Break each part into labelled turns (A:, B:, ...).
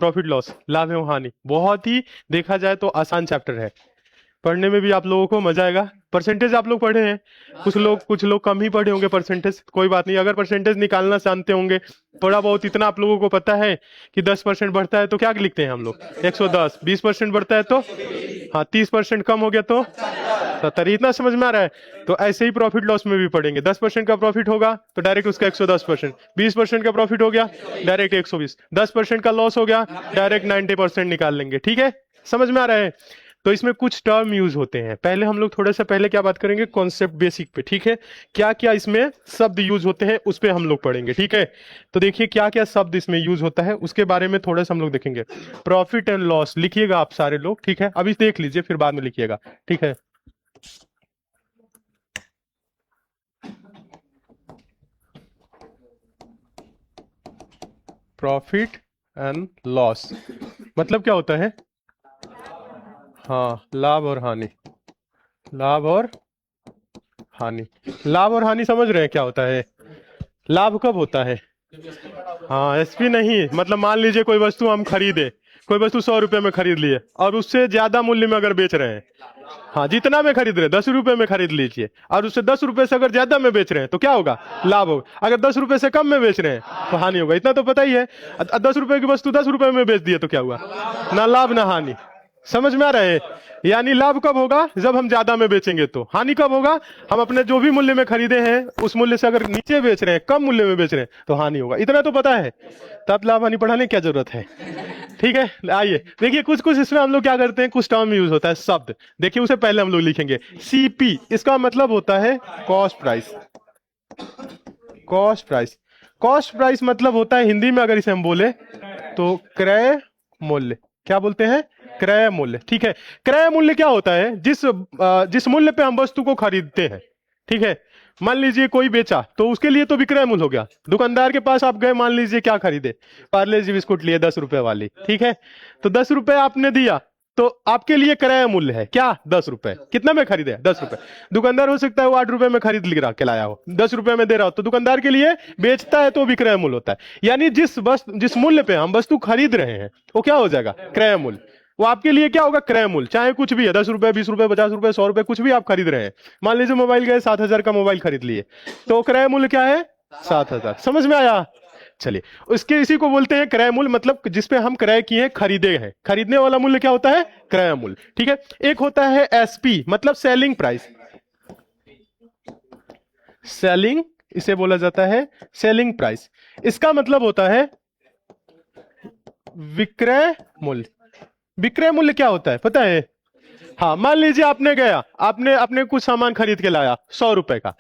A: Profit loss, लाभ एवं हानि, बहुत ही देखा जाए तो आसान चैप्टर है, पढ़ने में भी आप लोगों को मजा आएगा। परसेंटेज आप लोग पढ़े हैं, कुछ लोग कम ही पढ़े होंगे परसेंटेज, कोई बात नहीं, अगर परसेंटेज निकालना जानते होंगे थोड़ा बहुत, इतना आप लोगों को पता है कि 10% बढ़ता है तो क्या लिखते हैं हम लोग 110, 20% बढ़ता है तो हाँ 30% कम हो गया तो 70, इतना समझ में आ रहा है। तो ऐसे ही प्रॉफिट लॉस में भी पढ़ेंगे, 10% का प्रॉफिट होगा तो डायरेक्ट उसका 110%, 20% का प्रॉफिट हो गया डायरेक्ट 120, 10% का लॉस हो गया डायरेक्ट 90% निकाल लेंगे, ठीक है, समझ में आ रहा है। तो इसमें कुछ टर्म यूज होते हैं, पहले हम लोग थोड़ा सा पहले क्या बात करेंगे कॉन्सेप्ट बेसिक पे, ठीक है, क्या क्या इसमें शब्द यूज होते हैं उस पे हम लोग पढ़ेंगे, ठीक है। तो देखिए क्या क्या शब्द इसमें यूज होता है उसके बारे में थोड़ा सा हम लोग देखेंगे। प्रॉफिट एंड लॉस लिखिएगा आप सारे लोग, ठीक है, अभी देख लीजिए फिर बाद में लिखिएगा, ठीक है। प्रॉफिट एंड लॉस मतलब क्या होता है, हाँ लाभ और हानि, लाभ और हानि, लाभ और हानि समझ रहे हैं क्या होता है। लाभ कब होता है, हाँ एसपी नहीं, मतलब मान लीजिए कोई वस्तु हम खरीदे, कोई वस्तु 100 रुपए में खरीद लिए और उससे ज्यादा मूल्य में अगर बेच रहे हैं, हाँ जितना में खरीद रहे हैं 10 रुपए में खरीद लीजिए और उससे 10 रुपए से अगर ज्यादा में बेच रहे हैं तो क्या होगा, लाभ होगा। अगर 10 रुपए से कम में बेच रहे हैं तो हानि होगा, इतना तो पता ही है। 10 रुपए की वस्तु 10 रुपए में बेच दिए तो क्या हुआ, ना लाभ ना हानि, समझ में आ रहा है। यानी लाभ कब होगा, जब हम ज्यादा में बेचेंगे, तो हानि कब होगा, हम अपने जो भी मूल्य में खरीदे हैं उस मूल्य से अगर नीचे बेच रहे हैं, कम मूल्य में बेच रहे हैं तो हानि होगा, इतना तो पता है, तब लाभ हानि पढ़ाने की क्या जरूरत है, ठीक है। आइए देखिए कुछ कुछ इसमें हम लोग क्या करते हैं, कुछ टर्म यूज होता है शब्द, देखिए उसे पहले हम लोग लिखेंगे। सीपी इसका मतलब होता है cost price, cost price, cost price मतलब होता है हिंदी में अगर इसे हम बोले तो क्रय मूल्य, क्या बोलते हैं, क्रय मूल्य, ठीक है। क्रय मूल्य क्या होता है, जिस मूल्य पे हम वस्तु को खरीदते हैं, ठीक है। मान लीजिए कोई बेचा तो उसके लिए तो विक्रय मूल्य हो गया, दुकानदार के पास आप गए, मान लीजिए क्या खरीदे, पार्ले जी बिस्कुट लिए 10 रुपए वाली, ठीक है, तो 10 रुपए आपने दिया तो आपके लिए क्रय मूल्य है क्या, 10 रुपए, कितना में खरीदे 10 रुपए, दुकानदार हो सकता है वो 8 रुपए में खरीद के लाया हो, 10 रुपए में दे रहा हो, तो दुकानदार के लिए बेचता है तो विक्रय मूल्य होता है। यानी जिस मूल्य पे हम वस्तु खरीद रहे हैं वो क्या हो जाएगा, क्रय मूल्य, वो आपके लिए क्या होगा, क्रय मूल्य, चाहे कुछ भी है, 10 रुपए 20 रुपए 50 रुपए 100 रुपए कुछ भी आप खरीद रहे हैं। मान लीजिए मोबाइल गए 7,000 का मोबाइल खरीद लिए तो क्रय मूल्य क्या है 7,000, समझ में आया। चलिए उसके इसी को बोलते हैं क्रय मूल्य, मतलब जिसपे हम क्रय किए खरीदे हैं, खरीदने वाला मूल्य क्या होता है, क्रय मूल्य, ठीक है। एक होता है एसपी मतलब सेलिंग प्राइस, सेलिंग इसे बोला जाता है सेलिंग प्राइस, इसका मतलब होता है विक्रय मूल्य। विक्रय मूल्य क्या होता है पता है, हाँ मान लीजिए आपने गया, आपने कुछ सामान खरीद के लाया 100 रुपए का,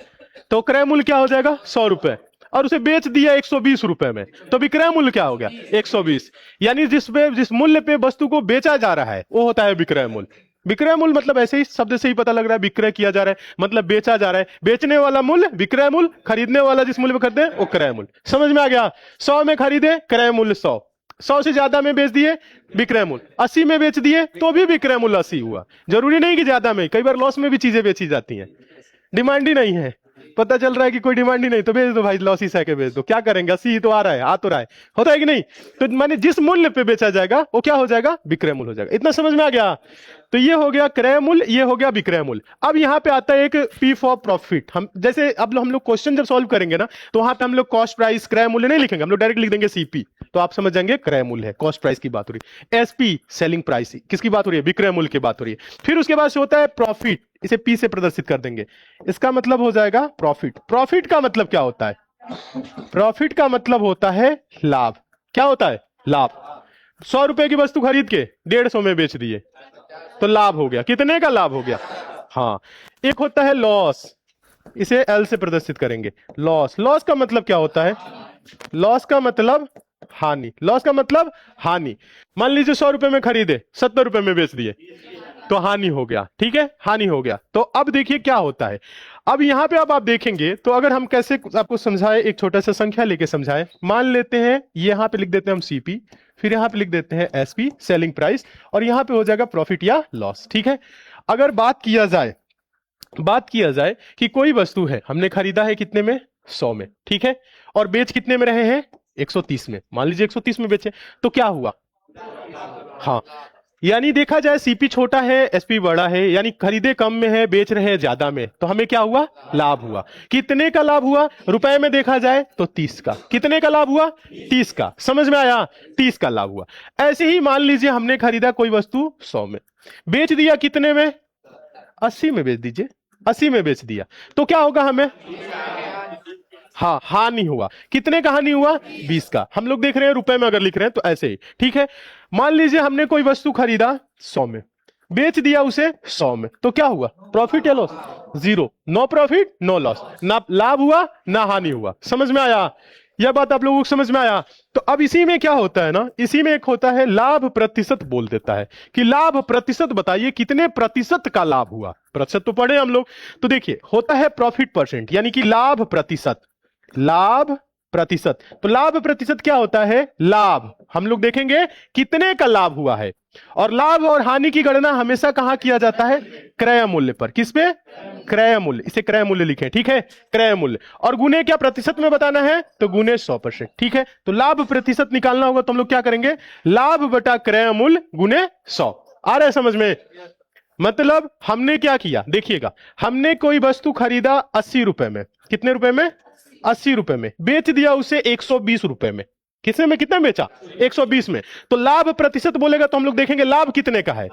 A: तो क्रय मूल्य क्या हो जाएगा 100 रुपए, और उसे बेच दिया 120 रुपए में, तो विक्रय मूल्य क्या हो गया 120। यानी जिस मूल्य पे वस्तु को बेचा जा रहा है वो होता है विक्रय मूल्य। विक्रय मूल्य मतलब ऐसे ही शब्द से ही पता लग रहा है, विक्रय किया जा रहा है मतलब बेचा जा रहा है, बेचने वाला मूल्य विक्रय मूल्य, खरीदने वाला जिस मूल्य में खरीदे वो क्रय मूल्य, समझ में आ गया। 100 में खरीदे क्रय मूल्य 100, 100 से ज्यादा में बेच दिए विक्रय मूल्य, 80 में बेच दिए तो भी विक्रय मूल्य 80 हुआ। जरूरी नहीं कि ज्यादा में, कई बार लॉस में भी चीजें बेची जाती हैं, डिमांड ही नहीं है, पता चल रहा है कि कोई डिमांड ही नहीं तो बेच दो भाई, लॉस ही सह के बेच दो, क्या करेंगे, 80 तो आ रहा है, आ तो रहा है, होता है कि नहीं। तो माने जिस मूल्य पे बेचा जाएगा वो क्या हो जाएगा, विक्रय मूल्य हो जाएगा, इतना समझ में आ गया। तो ये हो गया क्रय मूल्य, ये हो गया विक्रय मूल्य। अब यहाँ पे आता है एक पी फॉर प्रॉफिट, हम जैसे अब हम लोग क्वेश्चन जब सॉल्व करेंगे ना तो वहां पे हम लोग कॉस्ट प्राइस क्रय मूल्य नहीं लिखेंगे, हम लोग डायरेक्ट लिख देंगे सीपी, तो आप समझ जाएंगे क्रय मूल्य है, कॉस्ट प्राइस की बात हो रही है। एसपी सेलिंग प्राइस, किसकी बात हो रही है, विक्रय मूल्य की बात हो रही है। फिर उसके बाद से होता है प्रॉफिट, इसे पी से प्रदर्शित कर देंगे, इसका मतलब हो जाएगा प्रॉफिट। प्रॉफिट का मतलब क्या होता है, प्रॉफिट का मतलब होता है लाभ, क्या होता है लाभ। 100 रुपए की वस्तु खरीद के 150 में बेच दिए तो लाभ हो गया, कितने का लाभ हो गया, हाँ। एक होता है लॉस, इसे एल से प्रदर्शित करेंगे, लॉस। लॉस का मतलब क्या होता है, लॉस का मतलब हानि, लॉस का मतलब हानि। मान लीजिए 100 रुपए में खरीदे 70 रुपए में बेच दिए तो हानि हो गया, ठीक है, हानि हो गया। तो अब देखिए क्या होता है, अब यहां पे अब आप देखेंगे तो अगर हम कैसे आपको समझाएं, एक छोटा सा संख्या लेके समझाएं। मान लेते हैं यहां पे लिख देते हैं हम सीपी, फिर यहां पे लिख देते हैं एसपी सेलिंग प्राइस, और यहां पे हो जाएगा प्रॉफिट या लॉस, ठीक है। अगर बात किया जाए कि कोई वस्तु है हमने खरीदा है कितने में 100 में, ठीक है, और बेच कितने में रहे हैं 130 में, मान लीजिए 130 में बेचे, तो क्या हुआ हाँ, यानी देखा जाए सीपी छोटा है एसपी बड़ा है, यानी खरीदे कम में है बेच रहे हैं ज्यादा में, तो हमें क्या हुआ? लाभ हुआ। कितने का लाभ हुआ? रुपए में देखा जाए तो 30 का। कितने का लाभ हुआ? 30 का। समझ में आया? 30 का लाभ हुआ। ऐसे ही मान लीजिए हमने खरीदा कोई वस्तु 100 में, बेच दिया कितने में? 80 में बेच दीजिए, 80 में बेच दिया, तो क्या होगा हमें? हाँ, हानि हुआ। कितने का हानि हुआ? 20 का। हम लोग देख रहे हैं रुपए में अगर लिख रहे हैं तो ऐसे ही, ठीक है। मान लीजिए हमने कोई वस्तु खरीदा 100 में, बेच दिया उसे 100 में, तो क्या हुआ? प्रॉफिट या loss? Zero. No profit no loss, ना लाभ हुआ ना हानि हुआ। समझ में आया? यह बात आप लोगों को समझ में आया? तो अब इसी में क्या होता है ना, इसी में एक होता है लाभ प्रतिशत, बोल देता है कि लाभ प्रतिशत बताइए कितने प्रतिशत का लाभ हुआ। प्रतिशत तो पढ़े हम लोग, तो देखिए होता है प्रॉफिट परसेंट, यानी कि लाभ प्रतिशत। लाभ प्रतिशत, तो लाभ प्रतिशत क्या होता है? लाभ हम लोग देखेंगे कितने का लाभ हुआ है, और लाभ और हानि की गणना हमेशा कहां किया जाता है? क्रय मूल्य पर। किस पे? क्रय मूल्य। इसे क्रय मूल्य लिखें, ठीक है, क्रय मूल्य। और गुने क्या प्रतिशत में बताना है? तो गुने 100%, ठीक है। तो लाभ प्रतिशत निकालना होगा तो हम लोग क्या करेंगे? लाभ बटा क्रय मूल्य गुने 100। आ रहा है समझ में? मतलब हमने क्या किया, देखिएगा, हमने कोई वस्तु खरीदा 80 रुपए में। कितने रुपए में? 80 रुपए में। बेच दिया उसे 120 रुपए में। किसने में कितना बेचा? 120 में। तो लाभ प्रतिशत बोलेगा तो हम लोग देखेंगे लाभ कितने का है?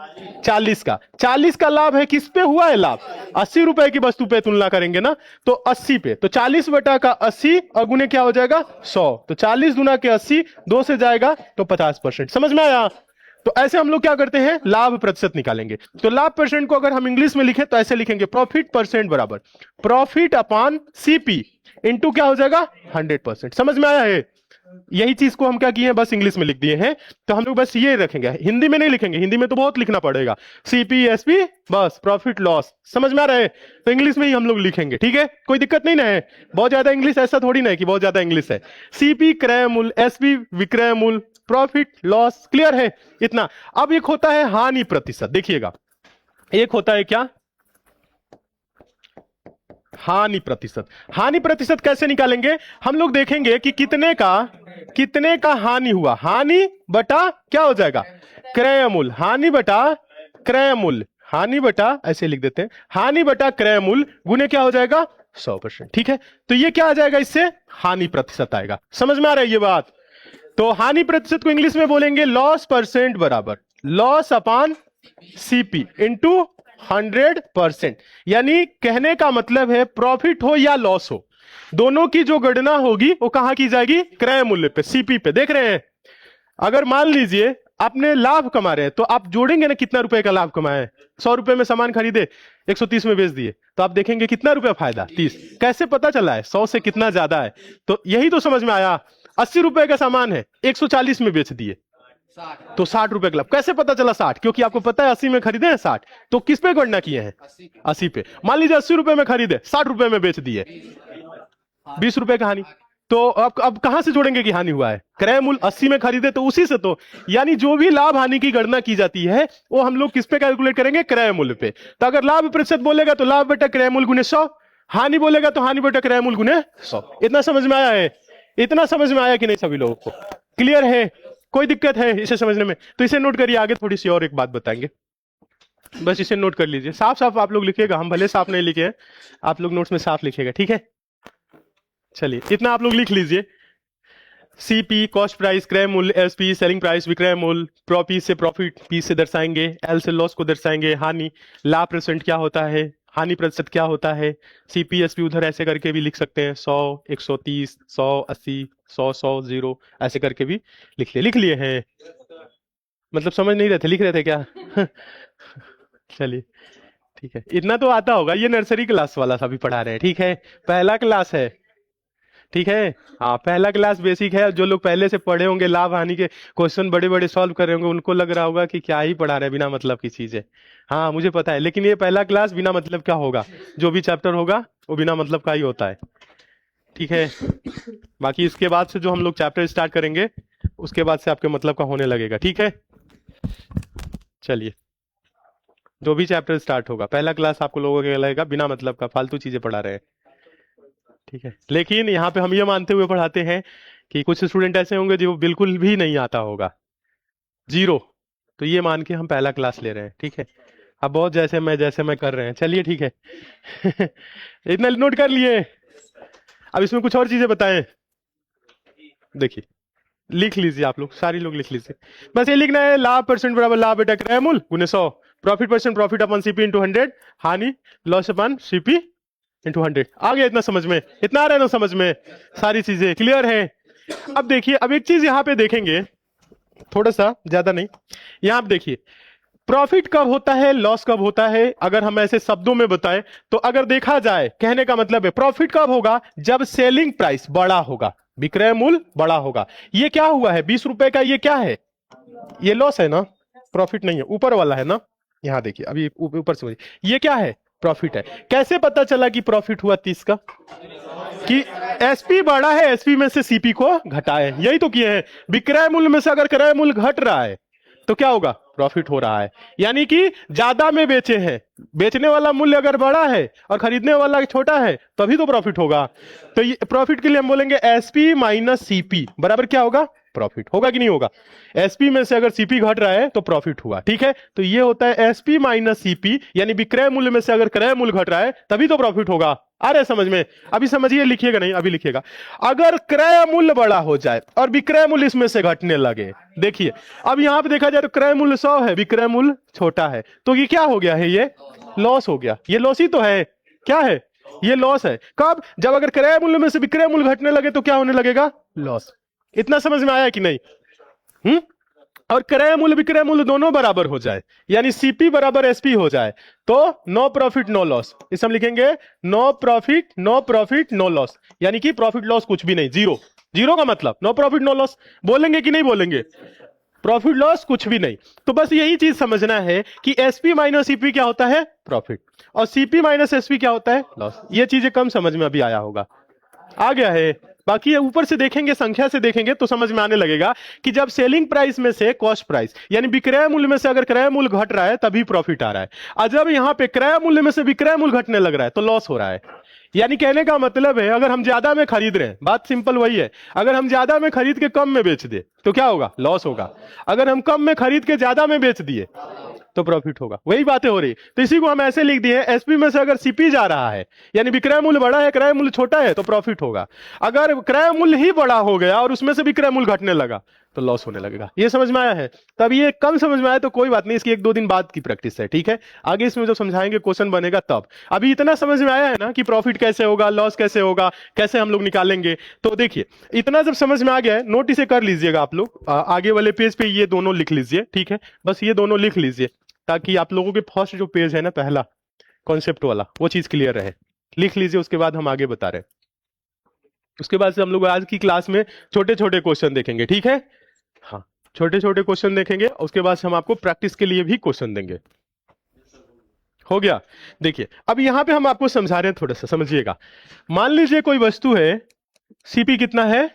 A: 40 का। 40 का लाभ है, किस पे हुआ है लाभ? 80 रुपए की वस्तु पे तुलना करेंगे ना, तो 80 पे। तो 40 बटा का 80 और गुने क्या हो जाएगा? 100। तो 40 गुना के 80, 2 से जाएगा तो 50%। समझ में आया? तो ऐसे हम लोग क्या करते हैं? लाभ प्रतिशत निकालेंगे। तो लाभ परसेंट को अगर हम इंग्लिश में लिखें तो ऐसे लिखेंगे, प्रॉफिट परसेंट बराबर प्रॉफिट अपॉन सीपी इंटू क्या हो जाएगा? 100%। समझ में आया है? यही चीज को हम क्या किए हैं, बस इंग्लिश में लिख दिए हैं। तो हम लोग बस ये रखेंगे, हिंदी में नहीं लिखेंगे, हिंदी में तो बहुत लिखना पड़ेगा। सीपी एसपी, बस प्रॉफिट लॉस। समझ में आ रहा है? तो इंग्लिश में ही हम लोग लिखेंगे, ठीक है, कोई दिक्कत नहीं ना है। बहुत ज्यादा इंग्लिश ऐसा थोड़ी ना है कि बहुत ज्यादा इंग्लिश है। सीपी क्रय मूल्य, एसपी विक्रय मूल्य, प्रॉफिट लॉस। क्लियर है इतना? अब एक होता है हानि प्रतिशत, देखिएगा, एक होता है क्या? हानि प्रतिशत। हानि प्रतिशत कैसे निकालेंगे? हम लोग देखेंगे कि कितने का हानि हुआ। हानि बटा क्या हो जाएगा? क्रय मूल्य। हानि बटा क्रय मूल्य, हानि बटा, ऐसे लिख देते हैं, हानि बटा क्रय मूल्य गुने क्या हो जाएगा? 100%, ठीक है। तो ये क्या आ जाएगा? इससे हानि प्रतिशत आएगा। समझ में आ रहा है ये बात? तो हानि प्रतिशत को इंग्लिश में बोलेंगे लॉस परसेंट बराबर लॉस अपॉन सीपी इंटू 100%। यानी कहने का मतलब है प्रॉफिट हो या लॉस हो, दोनों की जो गणना होगी वो कहां की जाएगी? क्रय मूल्य पे, सीपी पे। देख रहे हैं? अगर मान लीजिए आपने लाभ कमा रहे हैं तो आप जोड़ेंगे ना कितना रुपए का लाभ कमाए। 100 रुपए में सामान खरीदे, 130 में बेच दिए, तो आप देखेंगे कितना रुपया फायदा? 30। कैसे पता चला है 100 से कितना ज्यादा है? तो यही तो समझ में आया। 80 रुपए का सामान है, 140 में बेच दिए, तो 60 रुपए का लाभ। कैसे पता चला 60? क्योंकि आपको पता है 80 में खरीदे हैं 60, तो किस पे गणना किए हैं? 80 पे। मान लीजिए 80 रुपए में खरीदे, 60 रुपए में बेच दिए, 20 रुपए का हानि। तो अब कहां से जोड़ेंगे कि हानि हुआ है? क्रय मूल्य 80 में खरीदे तो उसी से। तो यानी जो भी लाभ हानि की गणना की जाती है वो हम लोग किस पे कैलकुलेट करेंगे? क्रय मूल्य पे। तो अगर लाभ प्रतिशत बोलेगा तो लाभ बटा क्रय मूल्य गुने 100, हानि बोलेगा तो हानि बटा क्रय मूल्य गुने 100। इतना समझ में आया है? इतना समझ में आया कि नहीं सभी लोगों को? क्लियर है? कोई दिक्कत है इसे समझने में? तो इसे नोट करिए, आगे थोड़ी सी और एक बात बताएंगे, बस इसे नोट कर लीजिए। साफ साफ आप लोग लिखिएगा, हम भले साफ नहीं लिखे हैं, आप लोग नोट्स में साफ लिखिएगा, ठीक है। चलिए इतना आप लोग लिख लीजिए। सीपी कॉस्ट प्राइस, क्रय मूल्य एसपी, सेलिंग प्राइस विक्रय मूल्य, प्रॉपी से प्रॉफिट, पी से दर्शाएंगे, एल से लॉस को दर्शाएंगे, हानि, लाभ परसेंट क्या होता है, हानि प्रतिशत क्या होता है, सीपी एसपी उधर ऐसे करके भी लिख सकते हैं, 100, 130, 100, 80, 100, 100, 0, ऐसे करके भी लिख लिए हैं। मतलब समझ नहीं रहे थे, लिख रहे थे क्या? चलिए ठीक है, इतना तो आता होगा। ये नर्सरी क्लास वाला सा भी पढ़ा रहे हैं, ठीक है, पहला क्लास है, ठीक है। हाँ, पहला क्लास बेसिक है। जो लोग पहले से पढ़े होंगे, लाभ हानि के क्वेश्चन बड़े बड़े सॉल्व कर रहे होंगे, उनको लग रहा होगा कि क्या ही पढ़ा रहे हैं, बिना मतलब की चीजें। हाँ मुझे पता है, लेकिन ये पहला क्लास बिना मतलब क्या होगा, जो भी चैप्टर होगा वो बिना मतलब का ही होता है, ठीक है। बाकी इसके बाद से जो हम लोग चैप्टर स्टार्ट करेंगे उसके बाद से आपके मतलब का होने लगेगा, ठीक है। चलिए, जो भी चैप्टर स्टार्ट होगा, पहला क्लास आपको लोगों को लगेगा बिना मतलब का फालतू चीजें पढ़ा रहे हैं, ठीक है। लेकिन यहाँ पे हम ये मानते हुए पढ़ाते हैं कि कुछ स्टूडेंट ऐसे होंगे जो बिल्कुल भी नहीं आता होगा, जीरो, तो ये मान के हम पहला क्लास ले रहे हैं, ठीक है। अब बहुत जैसे मैं कर रहे हैं, चलिए ठीक है। इतना नोट कर लिए। अब इसमें कुछ और चीजें बताएं, देखिए लिख लीजिए, आप लोग सारी लोग लिख लीजिए। बस ये लिखना है, लाभ परसेंट बराबर लाभ बटा क्रय मूल गुने 100, प्रॉफिट परसेंट प्रॉफिट अपन सीपी इंटू 100, हानि लॉस अपन सीपी इंटू 100। आ गया इतना समझ में? इतना आ रहा है ना समझ में? सारी चीजें क्लियर है? अब देखिए, अब एक चीज यहां पे देखेंगे, थोड़ा सा ज्यादा नहीं, यहां पे देखिए प्रॉफिट कब होता है, लॉस कब होता है। अगर हम ऐसे शब्दों में बताएं तो अगर देखा जाए, कहने का मतलब है प्रॉफिट कब होगा, जब सेलिंग प्राइस बड़ा होगा, विक्रय मूल्य बड़ा होगा। ये क्या हुआ है 20 रुपए का, ये क्या है, ये लॉस है ना, प्रॉफिट नहीं है, ऊपर वाला है ना। यहां देखिए, अभी ऊपर से ये क्या है, प्रॉफिट है। कैसे पता चला कि प्रॉफिट हुआ 30 का, कि एसपी बड़ा है, एसपी में से सीपी को घटाए, यही तो किए हैं। विक्रय मूल्य में से अगर क्रय मूल्य घट रहा है तो क्या होगा, प्रॉफिट हो रहा है। यानी कि ज्यादा में बेचे हैं, बेचने वाला मूल्य अगर बड़ा है और खरीदने वाला छोटा है तभी तो प्रॉफिट होगा। तो ये प्रॉफिट के लिए हम बोलेंगे एसपी माइनस सीपी बराबर क्या होगा, प्रॉफिट होगा कि नहीं होगा। एसपी में से अगर सीपी घट रहा है तो प्रॉफिट हुआ, ठीक है। तो ये होता है एसपी माइनस सीपी, यानी विक्रय मूल्य में से अगर क्रय मूल्य घट रहा है तभी तो प्रॉफिट होगा। आ रहा है समझ में? अभी समझिए, लिखिएगा नहीं, अभी लिखिएगा। अगर क्रय मूल्य बड़ा हो जाए और विक्रय मूल्य इसमें से घटने लगे, देखिए अब यहां पे देखा जाए तो क्रय मूल्य 100 है, विक्रय मूल्य छोटा है, तो ये क्या हो गया है, ये लॉस हो गया। ये लॉस ही तो है, क्या है, ये लॉस है। कब, जब अगर क्रय मूल्य में से विक्रय मूल्य घटने लगे तो क्या होने लगेगा, लॉस। इतना समझ में आया कि नहीं? और क्रय मूल्य विक्रय मूल्य दोनों बराबर हो जाए, यानी सीपी बराबर एसपी हो जाए, तो नो प्रॉफिट नो लॉस। इस हम लिखेंगे नो प्रॉफिट नो लॉस, यानी कि प्रॉफिट लॉस कुछ भी नहीं, जीरो। जीरो का मतलब नो प्रॉफिट नो लॉस। बोलेंगे कि नहीं बोलेंगे? प्रॉफिट लॉस कुछ भी नहीं। तो बस यही चीज समझना है कि एसपी माइनस सीपी क्या होता है, प्रॉफिट, और सीपी माइनस एसपी क्या होता है, लॉस। ये चीजें कम समझ में अभी आया होगा, आ गया है। बाकी ऊपर से देखेंगे, संख्या से देखेंगे तो समझ में आने लगेगा कि जब सेलिंग प्राइस में से कॉस्ट प्राइस, यानी विक्रय मूल्य में से अगर क्रय मूल्य घट रहा है तभी प्रॉफिट आ रहा है, और जब यहां पे क्रय मूल्य में से विक्रय मूल्य घटने लग रहा है तो लॉस हो रहा है। यानी कहने का मतलब है, अगर हम ज्यादा में खरीद रहे हैं, बात सिंपल वही है, अगर हम ज्यादा में खरीद के कम में बेच दे तो क्या होगा, लॉस होगा। अगर हम कम में खरीद के ज्यादा में बेच दिए तो प्रॉफिट होगा। वही बातें हो रही। तो इसी को हम ऐसे लिख दिए, एसपी में से अगर सीपी जा रहा है, यानी विक्रय मूल्य बड़ा है, क्रय मूल्य छोटा है, तो प्रॉफिट होगा। अगर क्रय मूल्य ही बड़ा हो गया और उसमें से विक्रय मूल्य घटने लगा तो लॉस होने लगेगा। ये समझ में आया है? तब ये कम समझ में आया तो कोई बात नहीं, इसकी 1-2 दिन बाद की प्रैक्टिस है, ठीक है। आगे इसमें जब समझाएंगे, क्वेश्चन बनेगा तब। अभी इतना समझ में आया है ना कि प्रॉफिट कैसे होगा, लॉस कैसे होगा, कैसे हम लोग निकालेंगे। तो देखिए, इतना जब समझ में आ गया है, नोट इसे कर लीजिएगा आप लोग। आगे वाले पेज पे ये दोनों लिख लीजिए, ठीक है। बस ये दोनों लिख लीजिए ताकि आप लोगों के फर्स्ट जो पेज है ना, पहला कॉन्सेप्ट वाला, वो चीज क्लियर रहे। लिख लीजिए, उसके बाद हम आगे बता रहे हैं। उसके बाद से हम लोग आज की क्लास में छोटे छोटे क्वेश्चन देखेंगे, ठीक है। हाँ, छोटे छोटे क्वेश्चन देखेंगे, उसके बाद से हम आपको प्रैक्टिस के लिए भी क्वेश्चन देंगे। हो गया? देखिए, अब यहां पे हम आपको समझा रहे हैं, थोड़ा सा समझिएगा। मान लीजिए कोई वस्तु है, सीपी कितना है,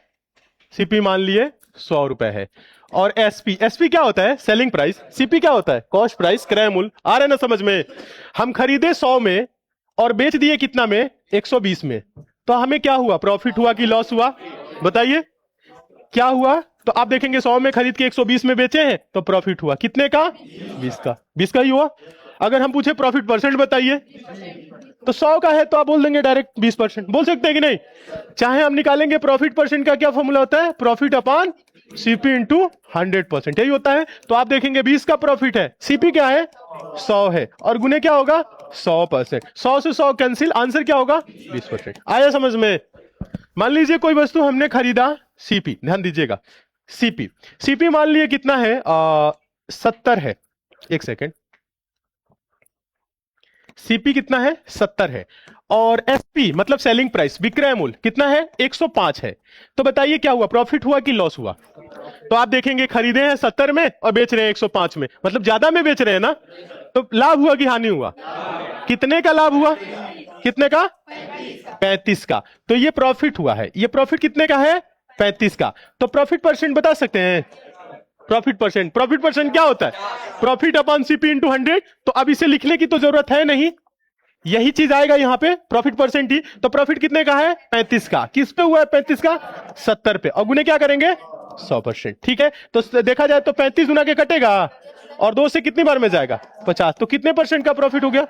A: सीपी मान लिए 100 रुपए है, और एसपी, एसपी क्या होता है, सेलिंग प्राइस, सीपी क्या होता है, कॉस्ट प्राइस, क्रय मूल्य। आ रहे ना समझ में? हम खरीदे 100 में और बेच दिए कितना में, 120 में, तो हमें क्या हुआ, प्रॉफिट हुआ कि लॉस हुआ, बताइए क्या हुआ। तो आप देखेंगे 100 में खरीद के 120 में बेचे हैं तो प्रॉफिट हुआ कितने का, 20 का, 20 का ही हुआ। अगर हम पूछे प्रॉफिट परसेंट बताइए, तो 100 का है तो आप बोल देंगे डायरेक्ट 20%, बोल सकते हैं कि नहीं। चाहे हम निकालेंगे प्रॉफिट परसेंट का क्या फॉर्मूला होता है, प्रॉफिट अपॉन सीपी इंटू 100%, यही होता है। तो आप देखेंगे 20 का प्रॉफिट है, सीपी क्या है, 100 है, और गुने क्या होगा, 100%। 100 से 100 कैंसिल, आंसर क्या होगा, 20%। आया समझ में? मान लीजिए कोई वस्तु हमने खरीदा, सीपी, ध्यान दीजिएगा, सीपी, सीपी मान लिए कितना है, 70 है। एक सेकेंड, सीपी कितना है, 70 है, और एसपी मतलब सेलिंग प्राइस, विक्रय मूल्य कितना है, 105 है। तो बताइए क्या हुआ, प्रॉफिट हुआ कि लॉस हुआ। तो आप देखेंगे खरीदे हैं 70 में और बेच रहे हैं 105 में, मतलब ज्यादा में बेच रहे हैं ना, तो लाभ हुआ कि हानि हुआ, कितने का लाभ हुआ, कितने का, 35 का। तो ये प्रॉफिट हुआ है, ये प्रॉफिट कितने का है, 35 का। तो प्रॉफिट परसेंट बता सकते हैं, प्रॉफिट परसेंट, प्रॉफिट परसेंट क्या होता है, प्रॉफिट अपॉन सीपी इंटू 100। तो अब इसे लिखने की तो जरूरत है नहीं, यही चीज आएगा यहाँ पे, प्रॉफिट परसेंट ही। तो प्रॉफिट कितने का है, 35 का। किस पे हुआ है 35 का, 70 पे, और गुने क्या करेंगे, 100%, ठीक है। तो देखा जाए तो 35 गुना के कटेगा, और 2 से कितनी बार में जाएगा 50, तो कितने % का प्रॉफिट हो गया?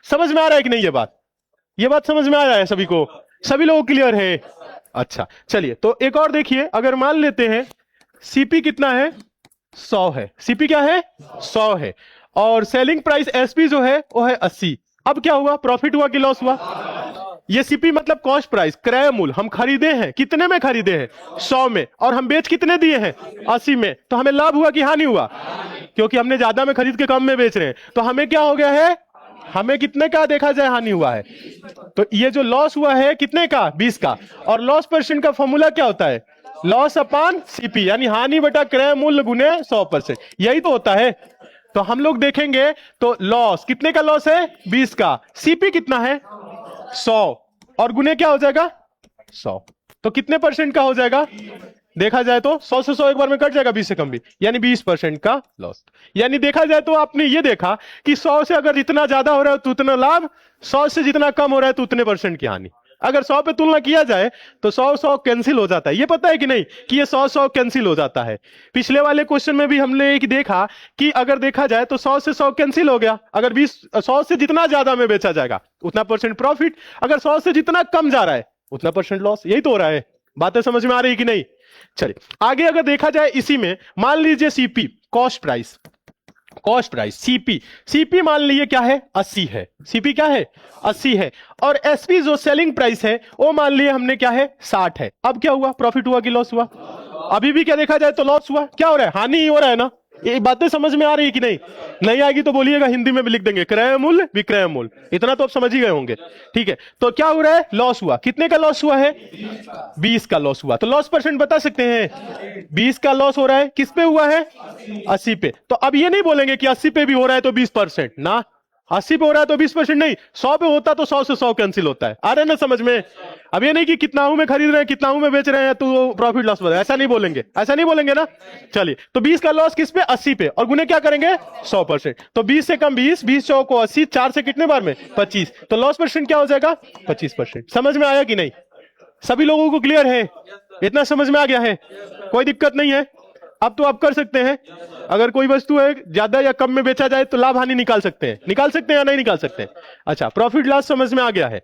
A: समझ में आ रहा है कि नहीं ये बात समझ में आ रहा है सभी को? सभी लोगों को क्लियर है? अच्छा चलिए, तो एक और देखिए, अगर मान लेते हैं सीपी कितना है 100 है, सीपी क्या है 100 है, और सेलिंग प्राइस एसपी जो है वो है 80। अब क्या हुआ, प्रॉफिट हुआ कि लॉस हुआ? ये सीपी मतलब कॉस्ट प्राइस, क्रय मूल्य, हम खरीदे हैं कितने में खरीदे हैं 100 में, और हम बेच कितने दिए हैं 80 में, तो हमें लाभ हुआ कि हानि हुआ? क्योंकि हमने ज्यादा में खरीद के कम में बेच रहे हैं, तो हमें क्या हो गया है, हमें कितने का देखा जाए हानि हुआ है। तो ये जो लॉस हुआ है कितने का 20 का, और लॉस % का फॉर्मूला क्या होता है, लॉस अपॉन सीपी, यानी हानि बटा क्रय मूल्य गुने 100%, यही तो होता है। तो हम लोग देखेंगे तो लॉस कितने का लॉस है 20 का, सीपी कितना है 100, और गुने क्या हो जाएगा 100, तो कितने % का हो जाएगा, देखा जाए तो 100 से 100 एक बार में कट जाएगा, 20 से कम भी, यानी 20% का लॉस। यानी देखा जाए तो आपने ये देखा कि 100 से अगर जितना ज्यादा हो रहा है तो उतना लाभ, 100 से जितना कम हो रहा है तो उतने % की हानि। अगर 100 पे तुलना किया जाए तो 100 कैंसिल हो जाता है, ये पता है कि नहीं कि ये 100 कैंसिल हो जाता है। पिछले वाले क्वेश्चन में भी हमने एक देखा कि अगर देखा जाए तो 100 से 100 कैंसिल हो गया, अगर 100 से जितना ज्यादा में बेचा जाएगा उतना % प्रॉफिट, अगर 100 से जितना कम जा रहा है उतना % लॉस, यही तो हो रहा है। बातें समझ में आ रही है कि नहीं? चलिए आगे अगर देखा जाए इसी में, मान लीजिए सीपी कॉस्ट प्राइस सीपी मान लीजिए क्या है 80 है, सीपी क्या है 80 है, और एसपी जो सेलिंग प्राइस है वो मान लिए हमने क्या है 60 है। अब क्या हुआ, प्रॉफिट हुआ कि लॉस हुआ? अभी भी क्या देखा जाए तो लॉस हुआ, क्या हो रहा है, हानि ही हो रहा है ना। ये बातें समझ में आ रही है कि नहीं? नहीं आएगी तो बोलिएगा, हिंदी में भी लिख देंगे, क्रय मूल्य विक्रय मूल्य, इतना तो आप समझ ही गए होंगे। ठीक है, तो क्या हो रहा है, लॉस हुआ, कितने का लॉस हुआ है 20 का लॉस हुआ, तो लॉस % बता सकते हैं, 20 का लॉस हो रहा है, किस पे हुआ है 80 पे। तो अब ये नहीं बोलेंगे कि 80 पे भी हो रहा है तो 20% ना, 80 पे हो रहा है तो 20% नहीं, 100 पे होता तो 100 से 100 कैंसिल होता है। आ रहा है ना समझ में? अब ये नहीं कि कितना में खरीद रहे हैं कितना में बेच रहे हैं तो प्रॉफिट लॉस बता, ऐसा नहीं बोलेंगे, ऐसा नहीं बोलेंगे ना। चलिए, तो 20 का लॉस किस पे 80 पे, और गुने क्या करेंगे 100%, तो 20 से कम 20, 20 चौक को 80, 4 से कितने बार में 25, तो लॉस % क्या हो जाएगा 25%। समझ में आया कि नहीं? सभी लोगों को क्लियर है? इतना समझ में आ गया है? कोई दिक्कत नहीं है? अब तो आप कर सकते हैं, अगर कोई वस्तु है ज्यादा या कम में बेचा जाए तो लाभ हानि निकाल सकते हैं या नहीं निकाल सकते हैं? अच्छा, प्रॉफिट लॉस समझ में आ गया है?